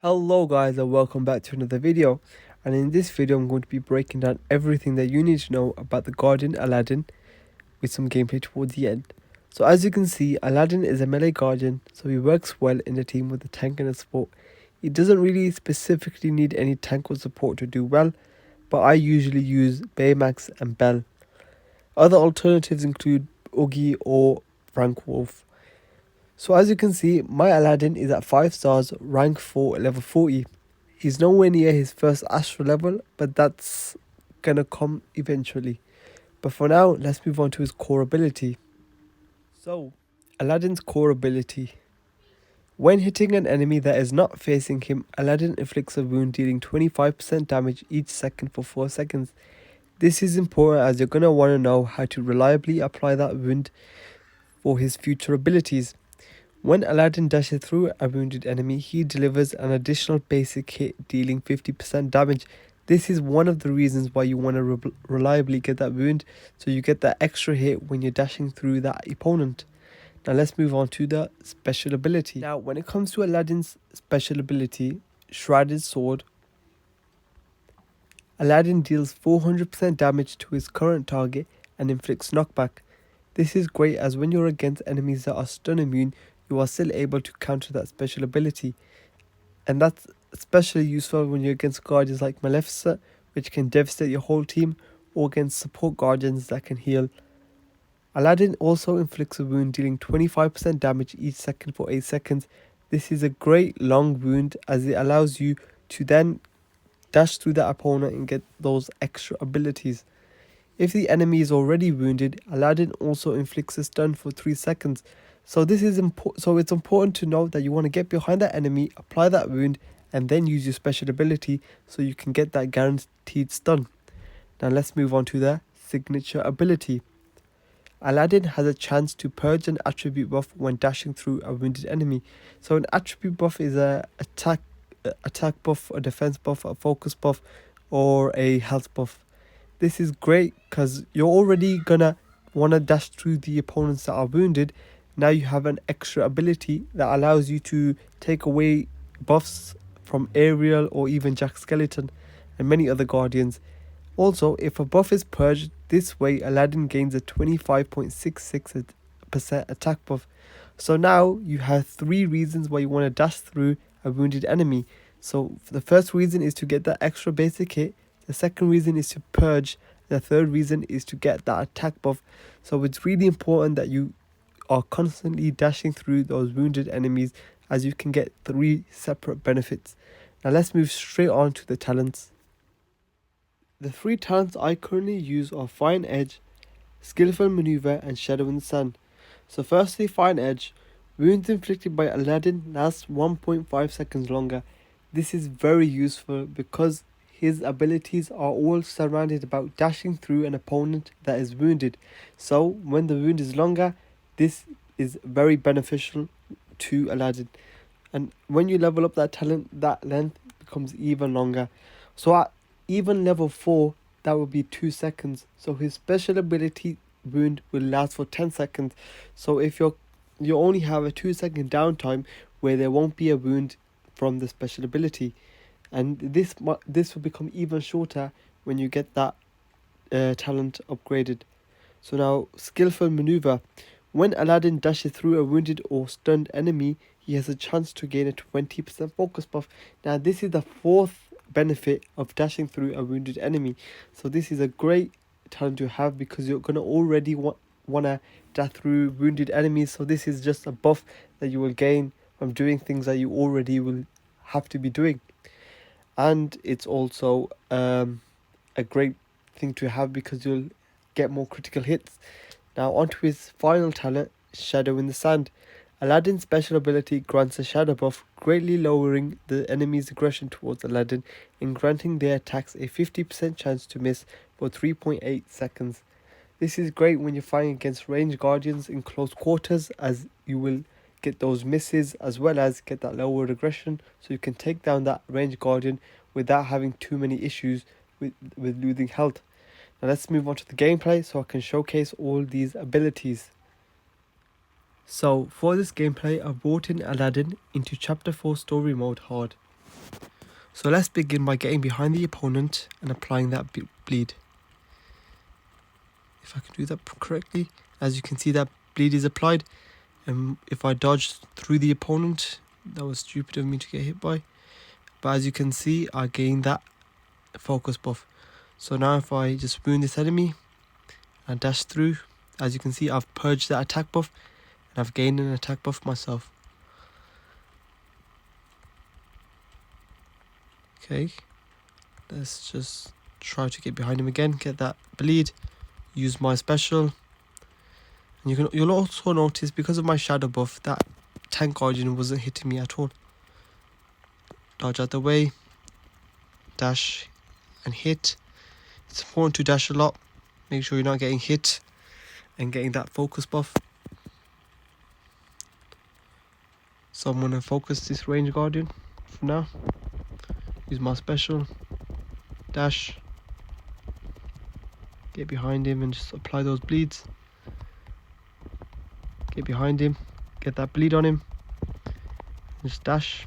Hello guys and welcome back to another video, and in this video I'm going to be breaking down everything that you need to know about the Guardian Aladdin with some gameplay towards the end. So as you can see, Aladdin is a melee guardian, so he works well in a team with a tank and a support. He doesn't really specifically need any tank or support to do well, but I usually use Baymax and Bell. Other alternatives include Oogie or Frank Wolf. So as you can see, my Aladdin is at 5 stars, rank 4, level 40. He's nowhere near his first Astro level, but that's gonna come eventually. But for now, let's move on to his core ability. So, Aladdin's core ability. When hitting an enemy that is not facing him, Aladdin inflicts a wound dealing 25% damage each second for 4 seconds. This is important as you're gonna want to know how to reliably apply that wound for his future abilities. When Aladdin dashes through a wounded enemy, he delivers an additional basic hit dealing 50% damage. This is one of the reasons why you want to reliably get that wound, so you get that extra hit when you're dashing through that opponent. Now let's move on to the special ability. Now when it comes to Aladdin's special ability, Shrouded Sword, Aladdin deals 400% damage to his current target and inflicts knockback. This is great as when you're against enemies that are stun immune, you are still able to counter that special ability. And that's especially useful when you're against guardians like Maleficent, which can devastate your whole team, or against support guardians that can heal. Aladdin also inflicts a wound dealing 25% damage each second for 8 seconds. This is a great long wound as it allows you to then dash through the opponent and get those extra abilities. If the enemy is already wounded, Aladdin also inflicts a stun for 3 seconds. So it's important to note that you want to get behind that enemy, apply that wound, and then use your special ability so you can get that guaranteed stun. Now let's move on to the signature ability. Aladdin has a chance to purge an attribute buff when dashing through a wounded enemy. So an attribute buff is a attack buff, a defense buff, a focus buff, or a health buff. This is great because you're already gonna want to dash through the opponents that are wounded. Now you have an extra ability that allows you to take away buffs from Ariel or even Jack Skeleton and many other guardians. Also, if a buff is purged this way, Aladdin gains a 25.66% attack buff. So now you have 3 reasons why you want to dash through a wounded enemy. So the first reason is to get that extra basic hit. The second reason is to purge. The third reason is to get that attack buff. So it's really important that you are constantly dashing through those wounded enemies as you can get 3 separate benefits. Now let's move straight on to the talents. The 3 talents I currently use are Fine Edge, Skillful Maneuver, and Shadow in the Sand. So firstly, Fine Edge. Wounds inflicted by Aladdin last 1.5 seconds longer. This is very useful because his abilities are all surrounded about dashing through an opponent that is wounded. So when the wound is longer, this is very beneficial to Aladdin. And when you level up that talent, that length becomes even longer. So at even level 4, that would be 2 seconds. So his special ability wound will last for 10 seconds. So if you only have a 2-second downtime where there won't be a wound from the special ability. And this will become even shorter when you get that talent upgraded. So now, Skillful Maneuver. When Aladdin dashes through a wounded or stunned enemy, he has a chance to gain a 20% focus buff. Now this is the 4th benefit of dashing through a wounded enemy. So this is a great talent to have because you're going to already want to dash through wounded enemies. So this is just a buff that you will gain from doing things that you already will have to be doing. And it's also a great thing to have because you'll get more critical hits. Now onto his final talent, Shadow in the Sand. Aladdin's special ability grants a shadow buff, greatly lowering the enemy's aggression towards Aladdin and granting their attacks a 50% chance to miss for 3.8 seconds. This is great when you're fighting against ranged guardians in close quarters, as you will get those misses as well as get that lowered aggression, so you can take down that ranged guardian without having too many issues with losing health. Now let's move on to the gameplay so I can showcase all these abilities. So for this gameplay, I brought in Aladdin into Chapter 4 Story Mode Hard. So let's begin by getting behind the opponent and applying that bleed. If I can do that correctly, as you can see, that bleed is applied. And if I dodge through the opponent, that was stupid of me to get hit by. But as you can see, I gained that focus buff. So now if I just wound this enemy and dash through, as you can see, I've purged that attack buff and I've gained an attack buff myself. Okay, let's just try to get behind him again, get that bleed, use my special. And you'll also notice, because of my shadow buff, that tank guardian wasn't hitting me at all. Dodge out the way, dash and hit. It's important to dash a lot, make sure you're not getting hit and getting that focus buff. So I'm going to focus this range guardian for now. Use my special, dash, get behind him and just apply those bleeds. Get behind him, get that bleed on him, just dash,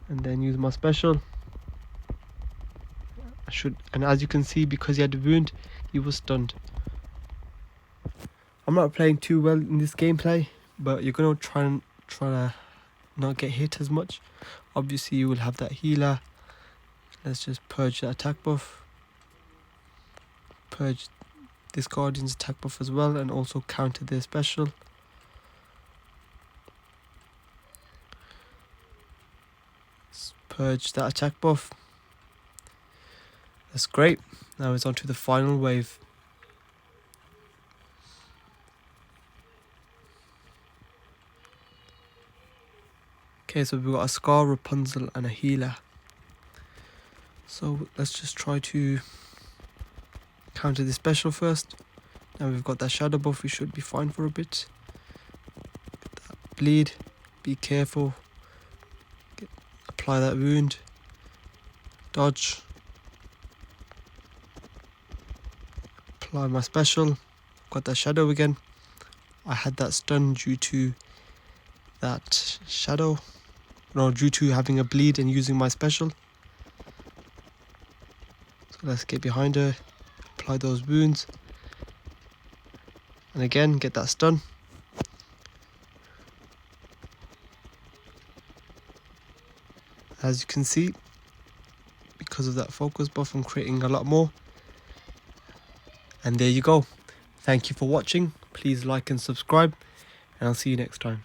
and then use my special. And as you can see, because he had a wound, he was stunned. I'm not playing too well in this gameplay, but you're gonna try to not get hit as much. Obviously you will have that healer. Let's just purge that attack buff, purge this guardian's attack buff as well, and also counter their special. Let's purge that attack buff. That's great. Now it's on to the final wave. Okay, so we've got a Scar, Rapunzel and a healer. So let's just try to counter the special first. Now we've got that shadow buff, we should be fine for a bit. Get that bleed, be careful. Apply that wound. Dodge. Apply my special. Got that shadow again. I had that stun due to that shadow. No, due to having a bleed and using my special. So let's get behind her, apply those wounds, and again get that stun. As you can see, because of that focus buff, I'm creating a lot more. And there you go. Thank you for watching. Please like and subscribe, and I'll see you next time.